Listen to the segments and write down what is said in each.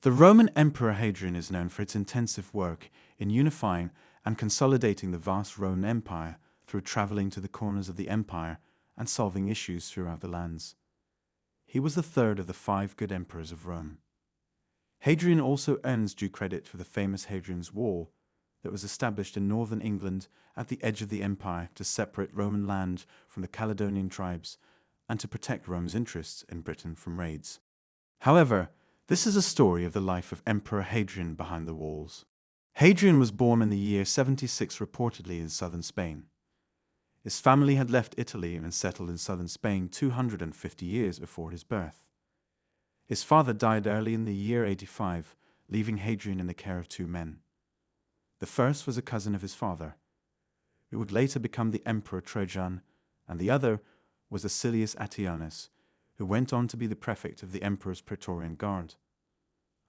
The Roman Emperor Hadrian is known for its intensive work in unifying and consolidating the vast Roman Empire through traveling to the corners of the empire and solving issues throughout the lands. He was the third of the 5 good emperors of Rome. Hadrian also earns due credit for the famous Hadrian's Wall that was established in northern England at the edge of the empire to separate Roman land from the Caledonian tribes and to protect Rome's interests in Britain from raids. However, this is a story of the life of Emperor Hadrian behind the walls. Hadrian was born in the year 76 reportedly in southern Spain. His family had left Italy and settled in southern Spain 250 years before his birth. His father died early in the year 85, leaving Hadrian in the care of 2 men. The first was a cousin of his father, who would later become the Emperor Trajan, and the other was Acilius Antinous, who went on to be the prefect of the emperor's Praetorian Guard.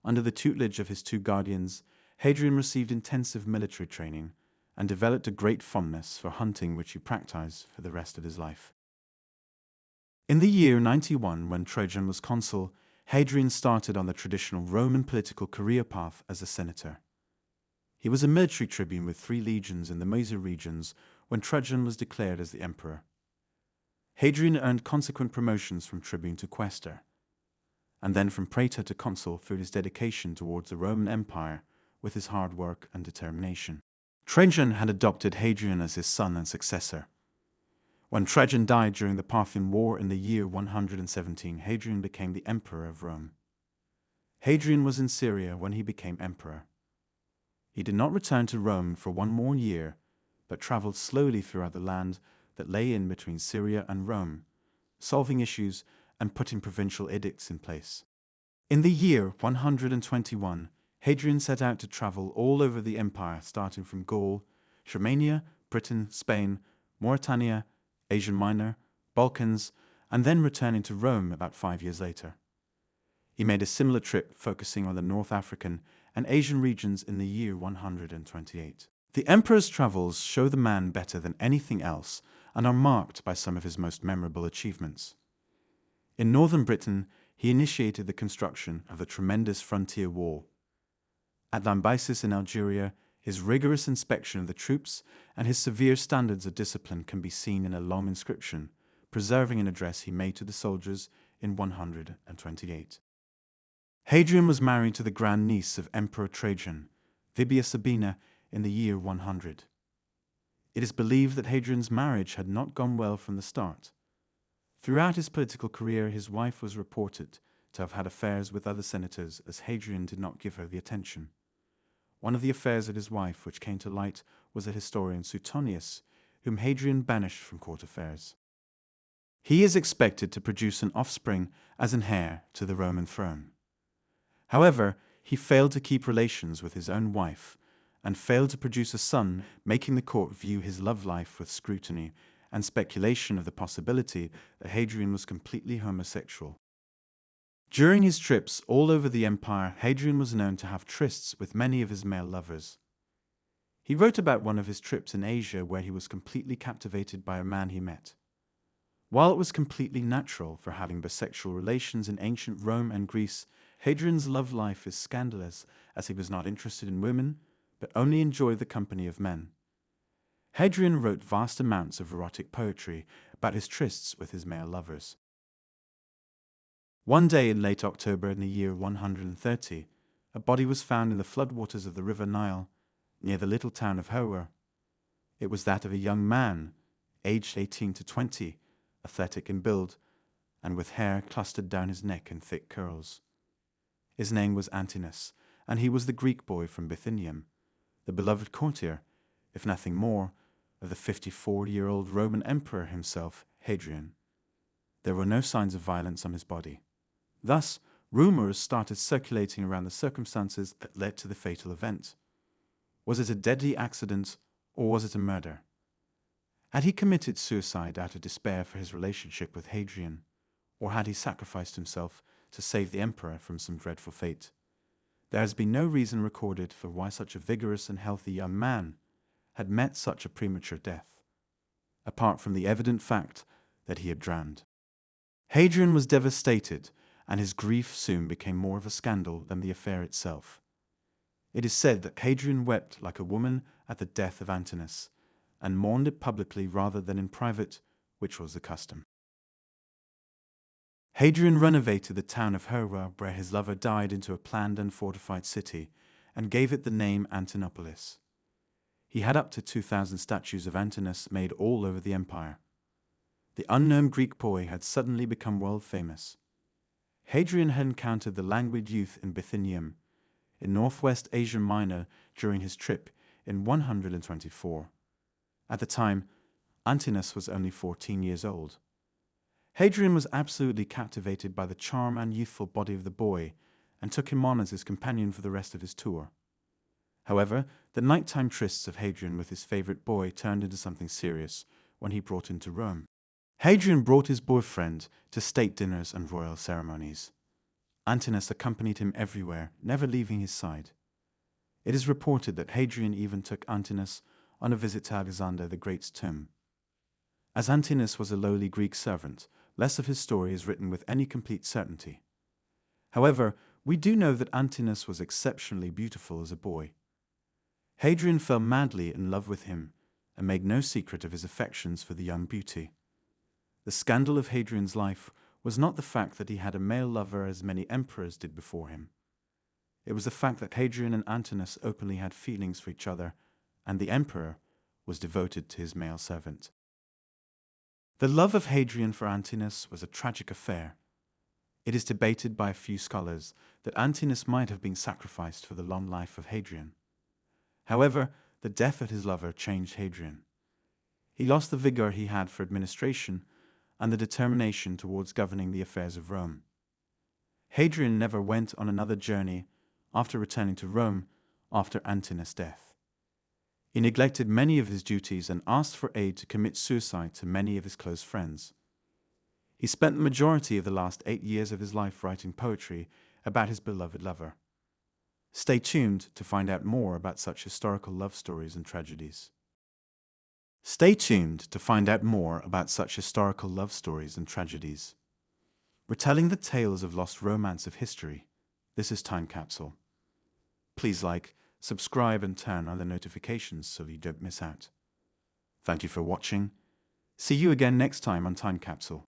Under the tutelage of his 2 guardians, Hadrian received intensive military training and developed a great fondness for hunting, which he practiced for the rest of his life. In the year 91, when Trajan was consul, Hadrian started on the traditional Roman political career path as a senator. He was a military tribune with 3 legions in the Moesia regions when Trajan was declared as the emperor. Hadrian earned consequent promotions from tribune to quaestor, and then from praetor to consul through his dedication towards the Roman Empire with his hard work and determination. Trajan had adopted Hadrian as his son and successor. When Trajan died during the Parthian War in the year 117, Hadrian became the emperor of Rome. Hadrian was in Syria when he became emperor. He did not return to Rome for 1 more year, but traveled slowly throughout the land that lay in between Syria and Rome, solving issues and putting provincial edicts in place. In the year 121, Hadrian set out to travel all over the empire, starting from Gaul, Germania, Britain, Spain, Mauritania, Asia Minor, Balkans, and then returning to Rome about 5 years later. He made a similar trip focusing on the North African and Asian regions in the year 128. The emperor's travels show the man better than anything else and are marked by some of his most memorable achievements. In northern Britain, he initiated the construction of the tremendous frontier wall. At Lambaesis in Algeria, his rigorous inspection of the troops and his severe standards of discipline can be seen in a long inscription, preserving an address he made to the soldiers in 128. Hadrian was married to the grandniece of Emperor Trajan, Vibia Sabina, in the year 100. It is believed that Hadrian's marriage had not gone well from the start. Throughout his political career, his wife was reported to have had affairs with other senators, as Hadrian did not give her the attention. One of the affairs of his wife which came to light was the historian Suetonius, whom Hadrian banished from court affairs. He is expected to produce an offspring as an heir to the Roman throne. However, he failed to keep relations with his own wife and failed to produce a son, making the court view his love life with scrutiny and speculation of the possibility that Hadrian was completely homosexual. During his trips all over the empire, Hadrian was known to have trysts with many of his male lovers. He wrote about one of his trips in Asia where he was completely captivated by a man he met. While it was completely natural for having bisexual relations in ancient Rome and Greece, Hadrian's love life is scandalous, as he was not interested in women, but only enjoyed the company of men. Hadrian wrote vast amounts of erotic poetry about his trysts with his male lovers. One day in late October in the year 130, a body was found in the floodwaters of the river Nile, near the little town of Howrah. It was that of a young man, aged 18 to 20, athletic in build, and with hair clustered down his neck in thick curls. His name was Antinous, and he was the Greek boy from Bithynium, the beloved courtier, if nothing more, of the 54-year-old Roman Emperor himself, Hadrian. There were no signs of violence on his body. Thus, rumors started circulating around the circumstances that led to the fatal event. Was it a deadly accident, or was it a murder? Had he committed suicide out of despair for his relationship with Hadrian, or had he sacrificed himself to save the emperor from some dreadful fate? There has been no reason recorded for why such a vigorous and healthy young man had met such a premature death, apart from the evident fact that he had drowned. Hadrian was devastated and his grief soon became more of a scandal than the affair itself. It is said that Hadrian wept like a woman at the death of Antinous, and mourned it publicly rather than in private, which was the custom. Hadrian renovated the town of Herwa, where his lover died, into a planned and fortified city, and gave it the name Antinopolis. He had up to 2,000 statues of Antinous made all over the empire. The unknown Greek boy had suddenly become world famous. Hadrian had encountered the languid youth in Bithynium, in northwest Asia Minor, during his trip in 124. At the time, Antinous was only 14 years old. Hadrian was absolutely captivated by the charm and youthful body of the boy, and took him on as his companion for the rest of his tour. However, the nighttime trysts of Hadrian with his favorite boy turned into something serious when he brought him to Rome. Hadrian brought his boyfriend to state dinners and royal ceremonies. Antinous accompanied him everywhere, never leaving his side. It is reported that Hadrian even took Antinous on a visit to Alexander the Great's tomb. As Antinous was a lowly Greek servant, less of his story is written with any complete certainty. However, we do know that Antinous was exceptionally beautiful as a boy. Hadrian fell madly in love with him, and made no secret of his affections for the young beauty. The scandal of Hadrian's life was not the fact that he had a male lover as many emperors did before him. It was the fact that Hadrian and Antinous openly had feelings for each other, and the emperor was devoted to his male servant. The love of Hadrian for Antinous was a tragic affair. It is debated by a few scholars that Antinous might have been sacrificed for the long life of Hadrian. However, the death of his lover changed Hadrian. He lost the vigor he had for administration and the determination towards governing the affairs of Rome. Hadrian never went on another journey after returning to Rome after Antinous' death. He neglected many of his duties and asked for aid to commit suicide to many of his close friends. He spent the majority of the last 8 years of his life writing poetry about his beloved lover. Stay tuned to find out more about such historical love stories and tragedies. Stay tuned to find out more about such historical love stories and tragedies. Retelling the tales of lost romance of history, this is Time Capsule. Please like, subscribe and turn on the notifications so you don't miss out. Thank you for watching. See you again next time on Time Capsule.